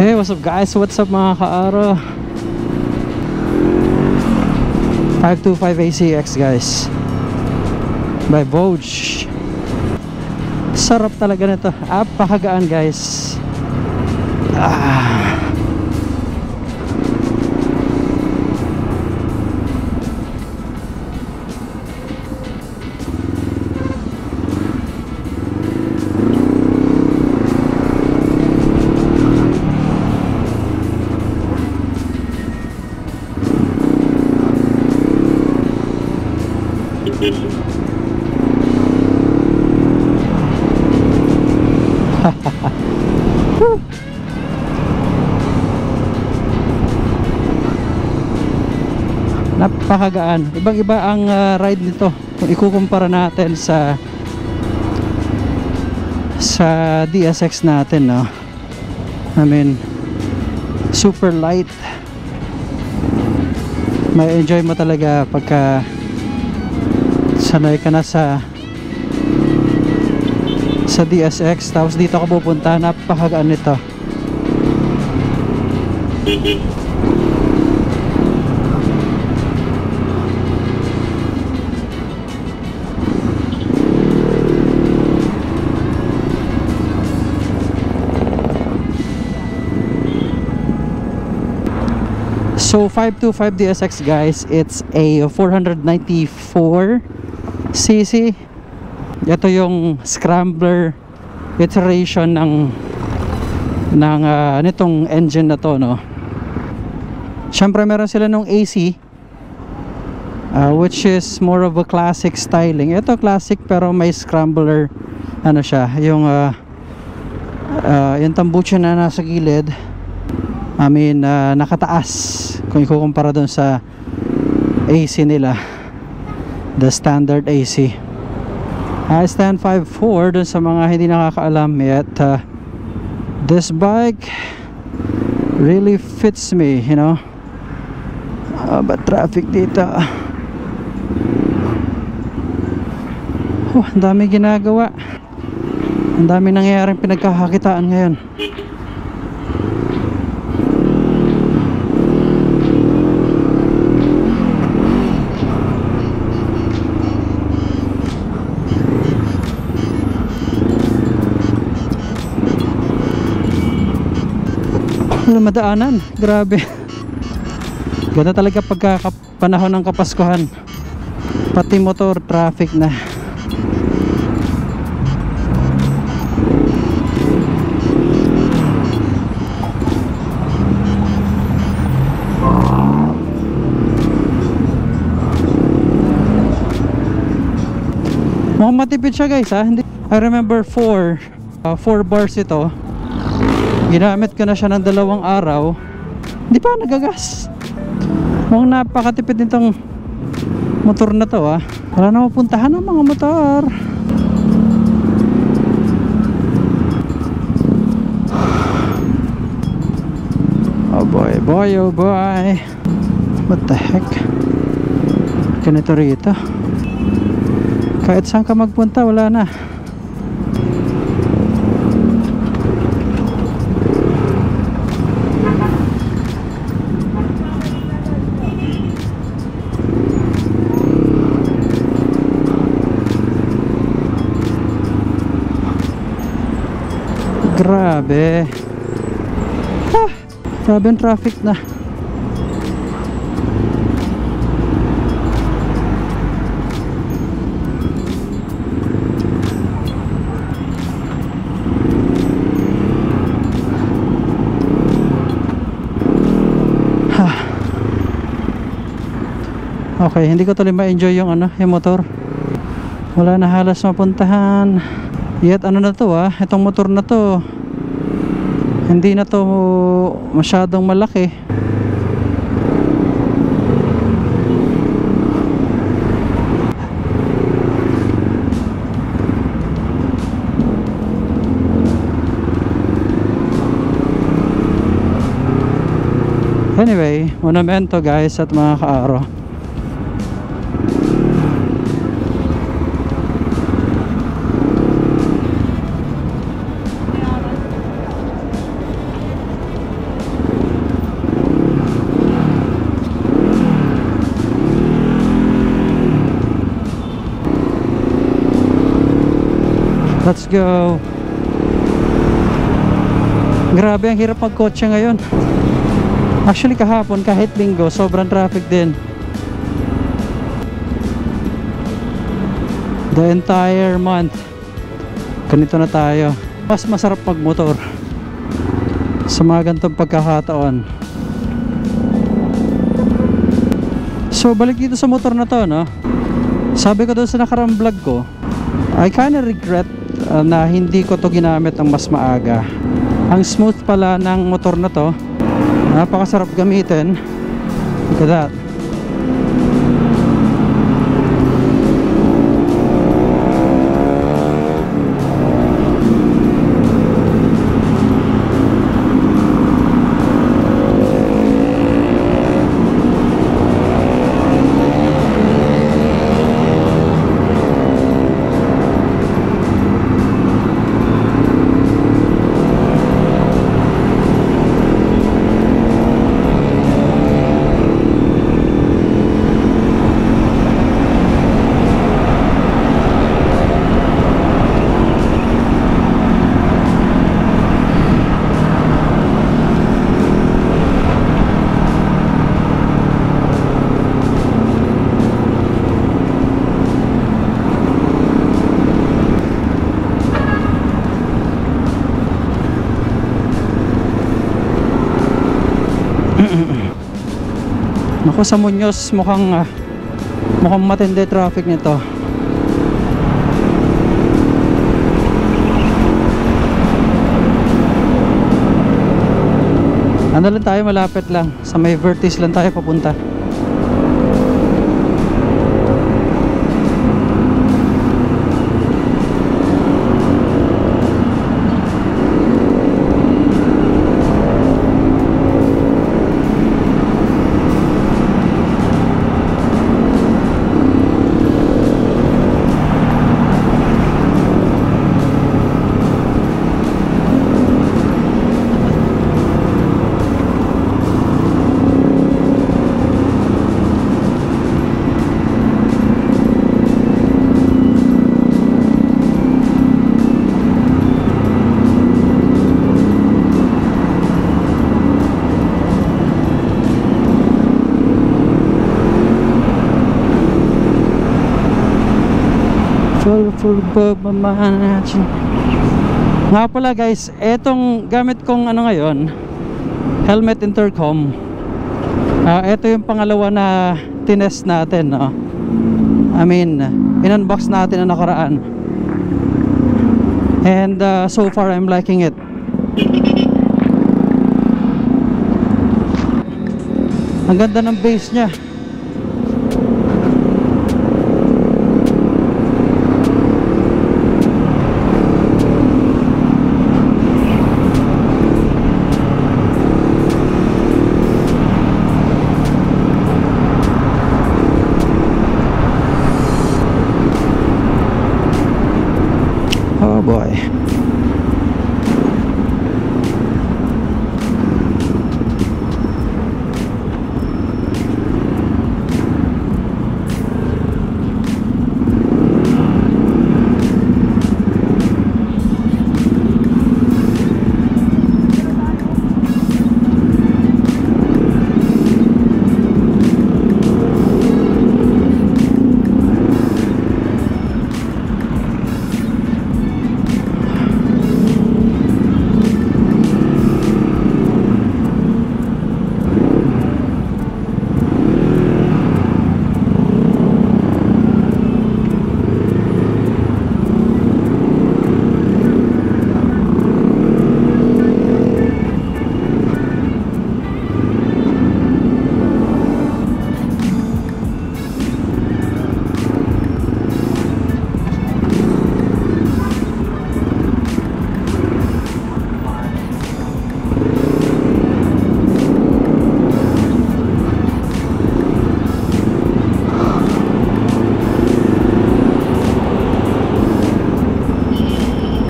Hey, what's up guys? What's up mga kaaro? 525 ACX guys by Vogue. Sarap talaga nito. Apakagaan guys. Napakagaan. Ibang-iba ang ride nito kung ikukumpara natin sa DSX natin, no? I mean, super light. May enjoy mo talaga pagka sanay ka na sa DSX, tapos dito ka pupunta. Napakagaan nito. So 525 DSX guys, it's a 494cc. Ito yung scrambler iteration ng nitong engine na to, no? Syempre meron sila nung AC, which is more of a classic styling. Ito classic pero may scrambler, ano siya, yung tambucho na nasa gilid. I mean, nakataas kung ikukumpara dun sa AC nila, the standard AC. I stand 5'4", dun sa mga hindi nakakaalam yet. This bike really fits me, you know. But traffic dito. Ang dami ginagawa. Ang dami nangyayaring pinagkakakitaan ngayon. Wala madaanan, grabe. Ganda talaga pagka panahon ng Kapaskuhan, pati motor traffic na. Mukhang matipid siya guys, ha? I remember 4 bars ito. Ginamit ko na siya ng 2 araw, hindi pa nagagas. Mukhang napakatipid nitong motor na to, ha. Wala na mapuntahan ng mga motor. Oh boy, boy, oh boy. What the heck? Ganito rito. Kahit saan ka magpunta, wala na. Grabe. Grabe ang traffic na. Okay, hindi ko tuloy ma-enjoy yung yung motor. Wala na halos mapuntahan. Yet ano na to, itong motor na to, hindi na to masyadong malaki. Anyway, monumento guys at mga kaaro. Let's go. Grabe, ang hirap magkotse ngayon. Actually kahapon kahit linggo sobrang traffic din. The entire month ganito na tayo. Mas masarap magmotor sa mga ganitong pagkakataon. So balik dito sa motor na to, no? Sabi ko doon sa nakaraang vlog ko, I kinda regret na hindi ko to ginamit ng mas maaga. Ang smooth pala ng motor na to, napakasarap gamitin. Look at that. Ako sa Muñoz mukhang matindi traffic nito. Ano lang tayo, malapit lang sa may Vertis lang tayo papunta. Nga pala guys, etong gamit kong ano ngayon, helmet intercom, eto yung pangalawa na tinest natin, no? I mean, in-unbox natin na nakaraan. And so far I'm liking it. Ang ganda ng bass nya. Oh boy.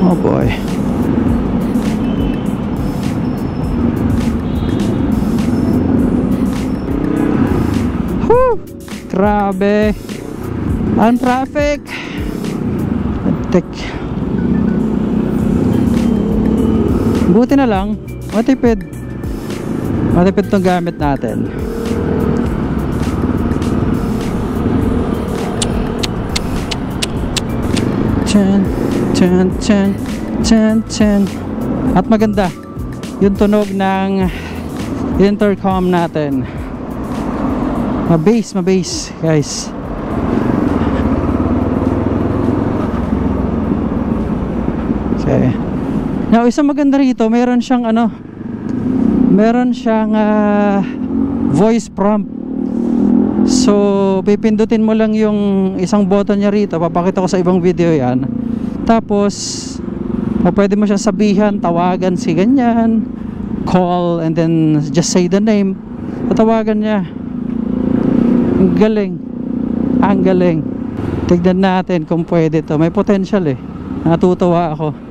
Oh boy. Whew! Grabe. Ang traffic. Tek. Buti na lang, matipid. Matipid tong gamit natin. Chan, chan, chan, chan, chan. At maganda yung tunog ng intercom natin. Mabass guys. Okay. Now, isang maganda rito, meron siyang voice prompt. So, pipindutin mo lang yung isang button niya rito. Papakita ko sa ibang video yan. Tapos, pwede mo siyang sabihan, tawagan si ganyan, call, and then just say the name. Tatawagan niya. Ang galing. Ang galing. Tignan natin kung pwede to. May potential eh. Natutuwa ako.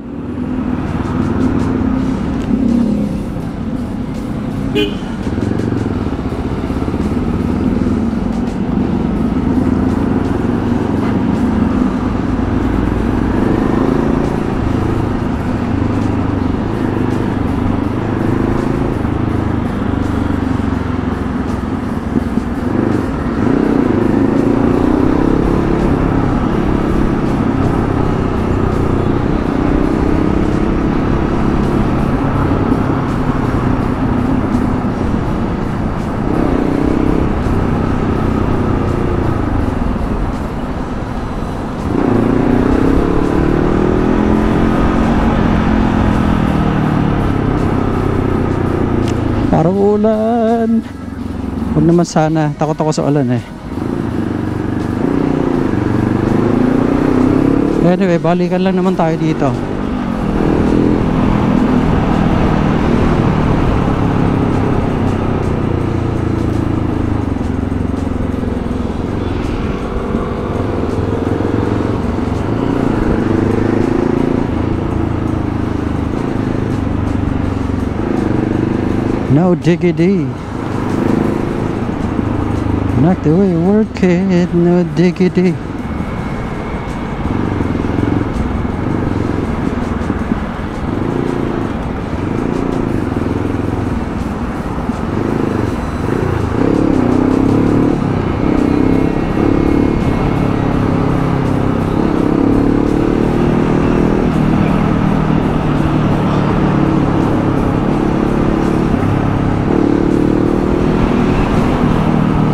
Parang ulan. Huwag naman sana. Takot ako sa ulan eh. Anyway, balikan lang naman tayo dito. No diggity. Not the way you work it. No diggity.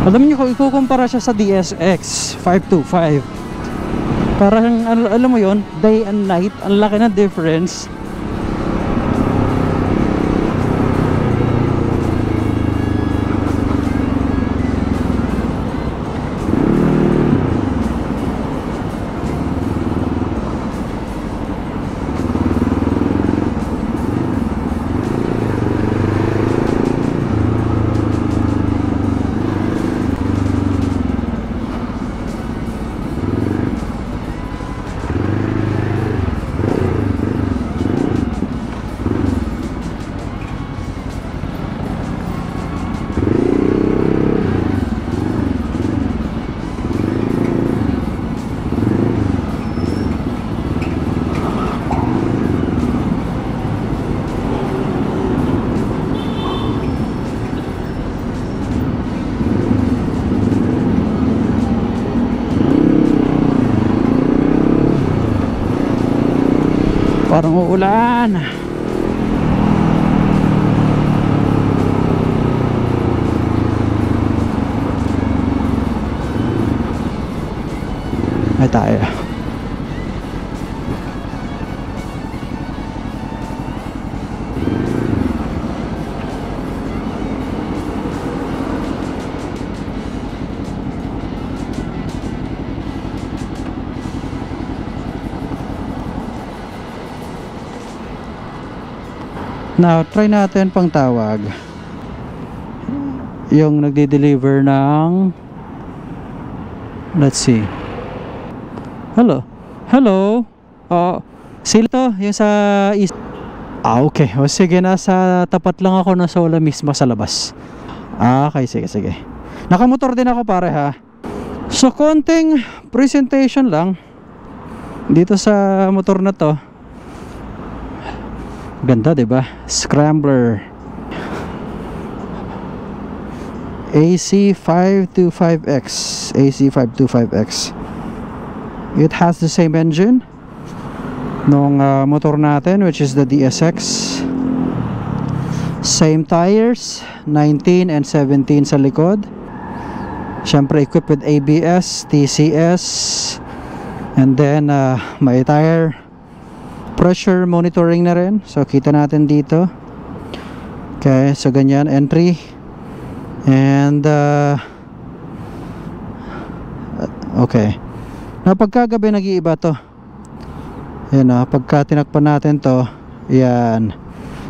Alam niyo, kung ikukumpara siya sa DSX 525, parang alam mo yon, day and night, ang laki ng difference. Parang uulan. Ay tayo. Now, try natin pang tawag yung nagde-deliver ng, let's see. Hello. Hello. Sila to, yung sa east. Okay. O sige, nasa tapat lang ako na Sola mismo sa labas. Okay, sige. Nakamotor din ako pare ha. So, konting presentation lang dito sa motor na to. Ganda, diba? Scrambler. AC525X. AC525X. It has the same engine nung motor natin, which is the DSX. Same tires, 19 and 17 sa likod. Syempre equipped with ABS, TCS, and then may tire pressure monitoring na rin. So kita natin dito. Okay, so ganyan, entry. And okay. Na pagkagabi nag-iiba to. Yan, pagka tinakpan natin to, yan,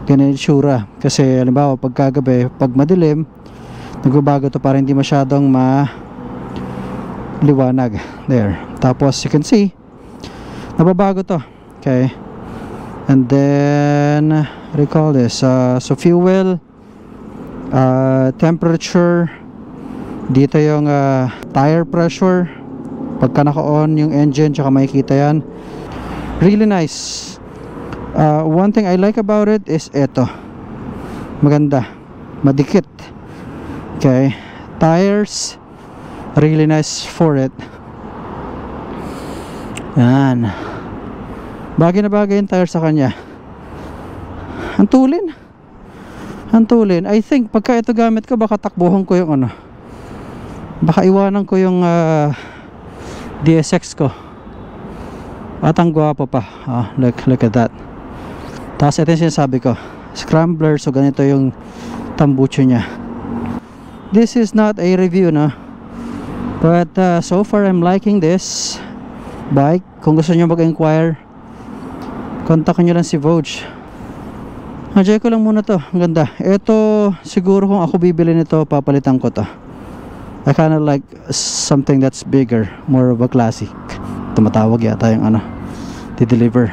ganyan itsura. Kasi halimbawa pagkagabi, pag madilim, nagbabago to para hindi masyadong maliwanag. There. Tapos you can see, nababago to. Okay. And then recall this. So fuel, temperature, dito yung tire pressure, pagka naka-on yung engine, tsaka makikita yan. Really nice. One thing I like about it is eto, maganda, madikit. Okay, tires, really nice for it. Yan, bagay na bagay yung tires sa kanya. Hantulin, hantulin. I think pagka ito gamit ko, baka takbuhan ko yung baka iwanan ko yung DSX ko. At ang gwapo pa. Look at that. Tapos ito yung sinasabi ko, scrambler. So ganito yung tambucho nya. This is not a review, no? But so far I'm liking this bike. Kung gusto nyo mag-inquire, kontakin nyo lang si Vogue. Enjoy ko lang muna to. Ang ganda. Ito siguro kung ako bibili nito, papalitan ko to. I kinda like something that's bigger, more of a classic. Tumatawag yata yung di-deliver.